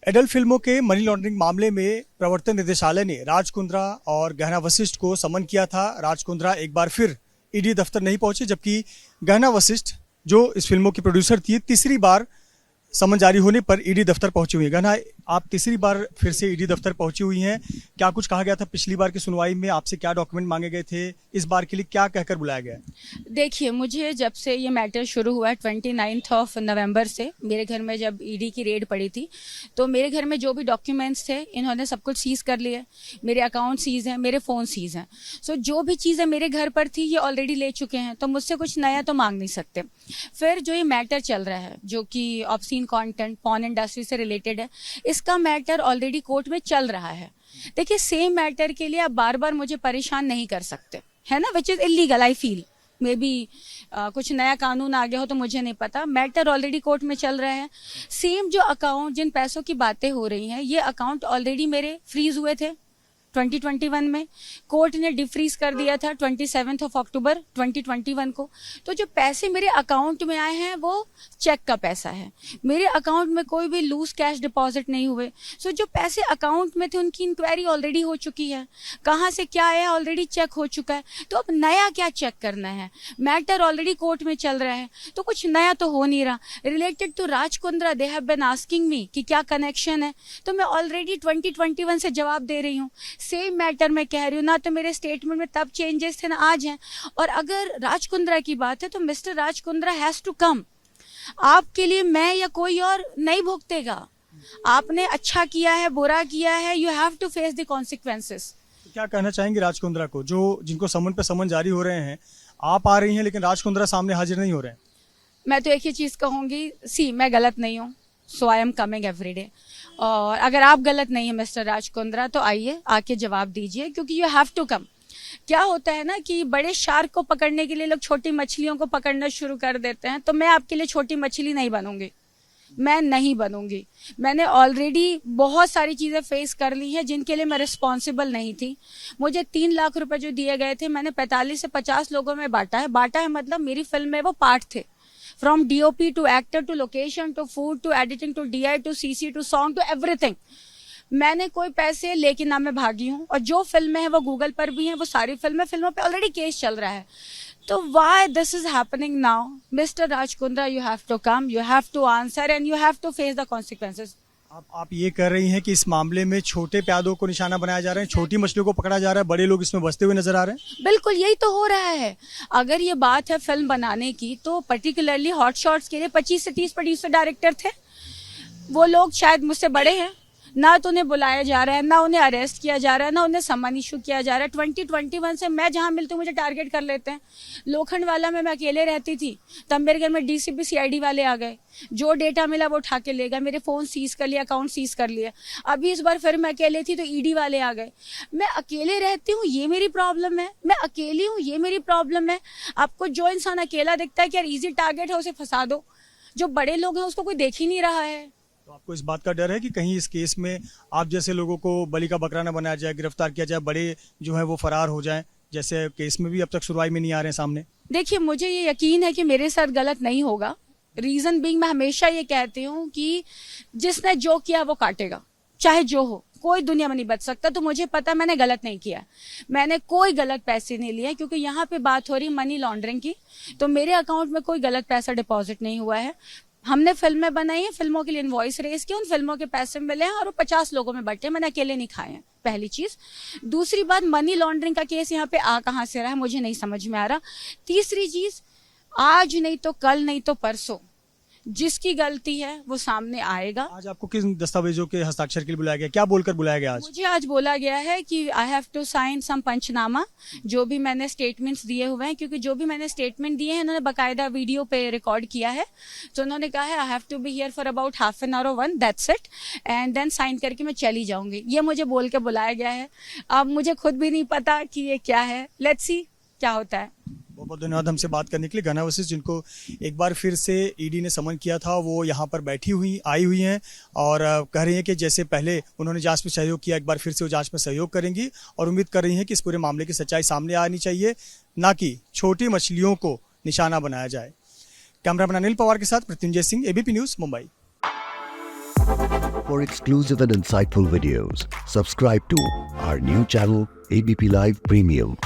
Adult फिल्मों के money laundering मामले में प्रवर्तन निदेशालय ने राज कुंद्रा और गहना वशिष्ठ को समन किया था। राज कुंद्रा एक बार फिर ईडी दफ्तर नहीं पहुंचे, जबकि गहना वशिष्ठ जो इस फिल्मों की प्रोड्यूसर थी, तीसरी बार समन जारी होने पर ईडी दफ्तर पहुंची हुई है। गहना, आप तीसरी बार फिर से ईडी दफ्तर पहुंची हुई हैं। क्या कुछ कहा गया था पिछली बार की सुनवाई में? आपसे क्या डॉक्यूमेंट मांगे गए थे? इस बार के लिए क्या कहकर बुलाया गया है? देखिए, मुझे जब से ये मैटर शुरू हुआ है 29 नवंबर से, मेरे घर में जब ईडी की रेड पड़ी थी, तो मेरे घर में जो भी डॉक्यूमेंट्स थे इन्होंने सब कुछ सीज कर लिए। मेरे अकाउंट सीज हैं, मेरे फ़ोन सीज हैं। सो जो भी चीज़ें मेरे घर पर थी ये ऑलरेडी ले चुके हैं, तो मुझसे कुछ नया तो मांग नहीं सकते। फिर जो ये मैटर चल रहा है, जो कि ऑब्सीन कंटेंट पॉर्न इंडस्ट्री से रिलेटेड है, इसका मैटर ऑलरेडी कोर्ट में चल रहा है। देखिए, सेम मैटर के लिए आप बार बार मुझे परेशान नहीं कर सकते, है ना, which is illegal. I feel may be कुछ नया कानून आ गया हो तो मुझे नहीं पता। मैटर ऑलरेडी कोर्ट में चल रहा है। सेम जो अकाउंट, जिन पैसों की बातें हो रही हैं, ये अकाउंट ऑलरेडी मेरे फ्रीज हुए थे 2021 में। कोर्ट ने डिफ्रीज कर दिया था 27 अक्टूबर 2021 को। तो जो पैसे मेरे अकाउंट में आए हैं वो चेक का पैसा है। मेरे अकाउंट में कोई भी लूज कैश डिपॉजिट नहीं हुए। सो जो पैसे अकाउंट में थे उनकी इंक्वायरी ऑलरेडी हो चुकी है। कहाँ से क्या आया ऑलरेडी चेक हो चुका है। तो अब नया क्या चेक करना है? मैटर ऑलरेडी कोर्ट में चल रहा है, तो कुछ नया तो हो नहीं रहा। Related to Raj Kundra, they have been asking me कि क्या कनेक्शन है, तो मैं ऑलरेडी 2021 से जवाब दे रही हूँ। सेम मैटर में कह रही हूँ ना, तो मेरे स्टेटमेंट में तब चेंजेस थे ना आज हैं। और अगर राज कुंद्रा की बात है तो mister Raj Kundra has to come. आपके लिए मैं या कोई और नहीं भुगतेगा। आपने अच्छा किया है, बुरा किया है, you have to face the consequences. तो क्या कहना चाहेंगे राज कुंद्रा को, जो जिनको समन पे समन जारी हो रहे हैं? आप आ रही हैं लेकिन राज कुंद्रा सामने हाजिर नहीं हो रहे हैं। मैं तो एक ही चीज़ कहूँगी, सी मैं गलत नहीं हूँ, सो आई एम कमिंग एवरीडे। और अगर आप गलत नहीं है मिस्टर राज कुंद्रा, तो आइए आके जवाब दीजिए, क्योंकि यू हैव टू कम। क्या होता है ना कि बड़े शार्क को पकड़ने के लिए लोग छोटी मछलियों को पकड़ना शुरू कर देते हैं, तो मैं आपके लिए छोटी मछली नहीं बनूंगी, मैं नहीं बनूंगी। मैंने ऑलरेडी बहुत सारी चीज़ें फेस कर ली हैं जिनके लिए मैं रिस्पॉन्सिबल नहीं थी। मुझे 3 लाख रुपए जो दिए गए थे, मैंने 45 से 50 लोगों में बांटा है। बांटा है मतलब मेरी फिल्म में वो पार्ट थे, from DOP to actor to location to food to editing to DI to CC to song to everything. मैंने कोई पैसे लेके ना मैं भागी हूँ। और जो फिल्में हैं वो गूगल पर भी हैं, वो सारी फिल्मों पे ऑलरेडी केस चल रहा है। तो why this is happening now? Mister Raj Kundra, you have to come, you have to answer and you have to face the consequences. आप ये कह रही हैं कि इस मामले में छोटे प्यादों को निशाना बनाया जा रहा है, छोटी मछलियों को पकड़ा जा रहा है, बड़े लोग इसमें बसते हुए नजर आ रहे हैं। बिल्कुल यही तो हो रहा है। अगर ये बात है फिल्म बनाने की, तो पर्टिकुलरली हॉट शॉट्स के लिए 25 से 30 प्रोड्यूसर डायरेक्टर थे। वो लोग शायद मुझसे बड़े हैं, ना तो उन्हें बुलाया जा रहा है, ना उन्हें अरेस्ट किया जा रहा है, ना उन्हें सम्मान इशू किया जा रहा है। 2021 से मैं जहां मिलती हूँ मुझे टारगेट कर लेते हैं। लोखंड वाला में मैं अकेले रहती थी, तब मेरे घर में डीसीपी सीआईडी वाले आ गए। जो डेटा मिला वो उठा के ले गए, मेरे फोन सीज कर लिया, अकाउंट सीज कर लिया। अभी इस बार फिर मैं अकेले थी तो ईडी वाले आ गए। मैं अकेले रहती हूँ, ये मेरी प्रॉब्लम है। मैं अकेली हूँ, ये मेरी प्रॉब्लम है। आपको जो इंसान अकेला दिखता है कि यार इजी टारगेट है, उसे फंसा दो। जो बड़े लोग हैं उसको कोई देख ही नहीं रहा है। तो आपको इस बात का डर है कि कहीं इस केस में आप जैसे लोगों को बलि का बकरा न बनाया जाए, गिरफ्तार किया जाए, बड़े जो है वो फरार हो जाएं, जैसे केस में भी अब तक सुनवाई में नहीं आ रहे हैं सामने? देखिए, मुझे ये यकीन है कि मेरे साथ गलत नहीं होगा। रीजन बीइंग, मैं हमेशा ये कहती हूँ कि जिसने जो किया वो काटेगा, चाहे जो हो। कोई दुनिया में नहीं बच सकता। तो मुझे पता मैंने गलत नहीं किया, मैंने कोई गलत पैसे नहीं लिए, क्योंकि यहाँ पे बात हो रही मनी लॉन्ड्रिंग की। तो मेरे अकाउंट में कोई गलत पैसा डिपॉजिट नहीं हुआ है। हमने फिल्में बनाई हैं, फिल्मों के लिए इनवॉइस रेस की, उन फिल्मों के पैसे मिले हैं और वो 50 लोगों में बंटे, मैंने अकेले नहीं खाए हैं। पहली चीज। दूसरी बात, मनी लॉन्ड्रिंग का केस यहाँ पे आ कहाँ से रहा है मुझे नहीं समझ में आ रहा। तीसरी चीज, आज नहीं तो कल, नहीं तो परसों, जिसकी गलती है वो सामने आएगा। आज आपको किन दस्तावेजों के हस्ताक्षर के लिए बुलाया गया? क्या बोलकर बुलाया गया आज? मुझे आज बोला गया है कि I have to sign some panchnama, जो भी मैंने स्टेटमेंट्स दिए हुए हैं, क्योंकि जो भी मैंने स्टेटमेंट दिए हैं इन्होंने बाकायदा वीडियो पे रिकॉर्ड किया है। तो उन्होंने कहा है I have to be here for about half an hour 1, that's it, and then sign करके मैं चली जाऊंगी। ये मुझे बोल के बुलाया गया है। अब मुझे खुद भी नहीं पता कि ये क्या है। लेट्स सी क्या होता है। बहुत बहुत धन्यवाद हमसे बात करने के लिए। गहना वशिष्ठ, जिनको एक बार फिर से ईडी ने समन किया था, वो यहाँ पर आई हुई हैं और कह रही हैं कि जैसे पहले उन्होंने जांच में सहयोग किया, एक बार फिर से वो जांच में सहयोग करेंगी और उम्मीद कर रही हैं कि इस पूरे मामले की सच्चाई सामने आनी चाहिए, ना कि छोटी मछलियों को निशाना बनाया जाए। कैमरामैन अनिल पवार के साथ Mrityunjay Singh, ABP news, Mumbai. For exclusive and insightful videos, subscribe to our new channel ABP Live Premium.